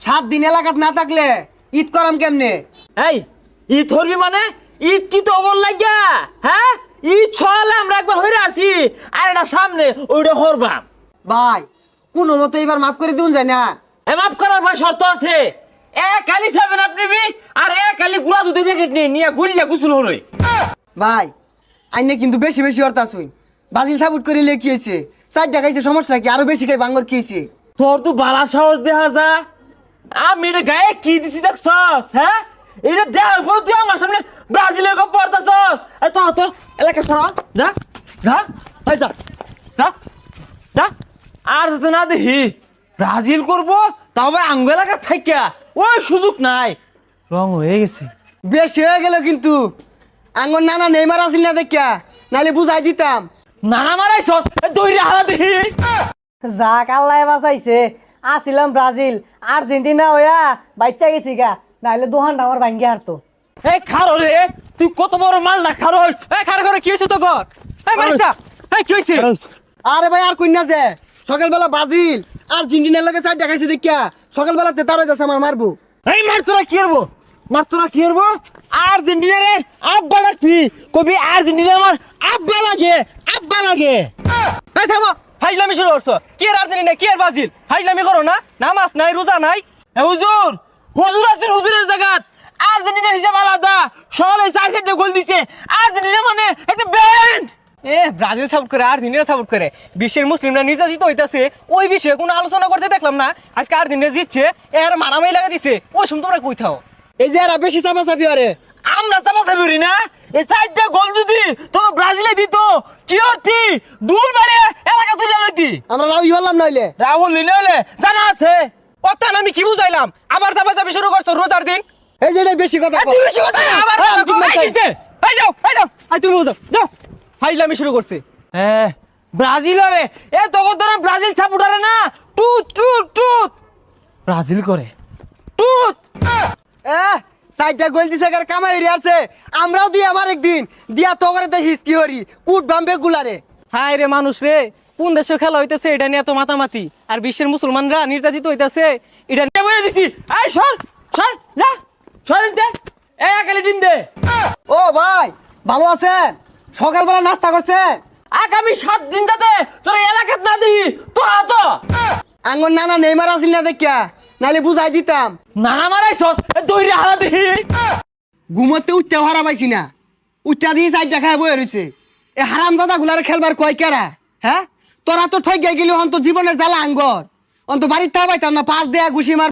7 দিন এলাকাত না থাকলে ঈদ করাম কেমনে? এই ঈদ হরবি মানে ঈদ কি তো ওর লাগিয়া? হ্যাঁ, ঈদ ছড়ালে আমরা একবার হইরে আছি, আর এটা সামনে ওইটা হরবাম। ভাই কোনো মতো এবার মাফ করে দিন যায় না? মাফ করার ভাই শর্ত আছে। কালি 7 আপ নিবি, আর কালি গুড়া দুধের প্যাকেট নিয়ে গুলিয়া গুছুল হরই। ভাই আইনে কিন্তু বেশি বেশি অর্থ আসুন। বাজিল সাবুট করে কি হয়েছে? 4 টাকাইছে, সমস্যা কি? আরো বেশি খাই বাঙ্গর কি হয়েছে? তোর তো বালা সাহস দেখা যা। আমি এটা গায়ে কি দিছি দেখছস? হ্যাঁ, এটা দেওয়ার পর তুই আমার সামনে ব্রাজিলের গপ পড়তাছস। তো এলাকা সরা, যা যা, এই যা যা যা। আর যদি না দেখি ব্রাজিল করবো, তাও আবার আঙ্গ এলাকা থাইকা ওই সুযোগ নাই। রং হয়ে গেছে। বেশি হয়ে গেল কিন্তু। আঙ্গর নানা নেইমার আসিল না দেখা, নাহলে বুঝাই দিতাম। নানা মারাইছস, দইরে হারা দেখি। যাক আল্লাহ বাঁচাইছে। আসিলাম ব্রাজিল, আর্জেন্টিনা হইয়া বাচ্চা গেছি গা, নাহলে দোহানটা আমার ভাঙ্গি হারতো। এই খারো রে, তুই কত বড় মাল না খারো। এই খারো খারো, কি হয়েছে তো গর? এই মারিসা, এই কি হয়েছে? আরে ভাই আর কইনা যে সকালবেলা বাজিল আর্জেন্টিনার লগে 4 টাকাইছে দেখা সকালবেলাতে তার হইতাছে আমার মারবো। এই মারতোরা কি করবো? মারতোরা কি করবো? আর্জেন্টিনারে আব্বা লাগবি, কবি আর্জেন্টিনা আমার আব্বা লাগে, আব্বা লাগে। এই থামো, ফাইজলামি শুরু করছো। কি আর আর্জেন্টিনা, কি আর ব্রাজিল? ফাইজলামি করো না, নামাজ নাই, রোজা নাই। এ হুজুর, হুজুর আছেন হুজুরের জায়গাত। আর্জেন্টিনার হিসাব আলাদা, সবাই 4 গোল দিছে। আর্জেন্টিনা মানে একটা ব্যান্ড। ব্রাজিল সাপোর্ট করে, আর্জেন্টিনা সাপোর্ট করে, বিশ্বের মুসলিমরা নির্যাতিত হইতাছে, ওই বিষয়ে কোনো আলোচনা করতে দেখলাম না। আজকে আর্জেন্টিনা জিতছে, এর মারামারি লাগা দিছে। ওই সময় তোমরা কই থাও? এই যে এরা বেশি চাপাচাপি আরে আমরা চাপাচাপি করি না। এই 4টা গোল যদি তোমার ব্রাজিলে দিত, কি হতি? ডুল মারে এলাকা তুলে লইতি। আমরা রাউই হলাম নইলে। রাহুল নিলে জানা আছে অত্যান। আমি কি বুঝাইলাম? আবার চাপাচাপি শুরু করছো রোজার দিন। এই যে এটাই বেশি কথা কও। তুই বেশি কথা আবার হ্যাঁ, আমি ঠিক মারতাই। এই যাও, এই যাও, এই তুমি বুঝাও, যাও। ফাইজলামি শুরু করছে। হ্যাঁ, ব্রাজিল রে, এ তখন ধরে ব্রাজিল সাপোর্টারে না টুত টুত টুত ব্রাজিল করে টুত। 4টা গোল দিছে কার কামাই হইরে আছে। আমরাও দি আমার একদিন দিয়া তো করে দেখিস কি হরি কুট বাম্বে গুলারে। হায় রে মানুষ রে, কোন দেশে খেলা হইতেছে এটা নিয়ে এত মাতামাতি, আর বিশ্বের মুসলমানরা নির্যাতিত হইতেছে এটা নিয়ে। বলে দিছি, এই সর সর, যা সর দে, একালি দিন দে। ও ভাই ভালো আছেন? সকালবেলা নাস্তা করছেন? আগামী 7 দিন যাতে তোর এলাকাত না দিই তো তো আঙ্গর নানা নেইমার আসিল না দেখা, নাহলে বুঝাই দিতাম। নানা মারাইছস, দইরে হারা দেখি। ঘুমোতে উঠতে হারা পাইছি না, উঠটা দিয়ে 4 টাকা বয়ে রয়েছে। এ হারামজাদা গুলারে খেলবার কয় কেরা? হ্যাঁ, তোরা তো ঠক গেলি অন্ত জীবনের জ্বালা আঙ্গর, অন্ত বাড়ির তা পাইতাম না, 5 দেয়া ঘুষি মার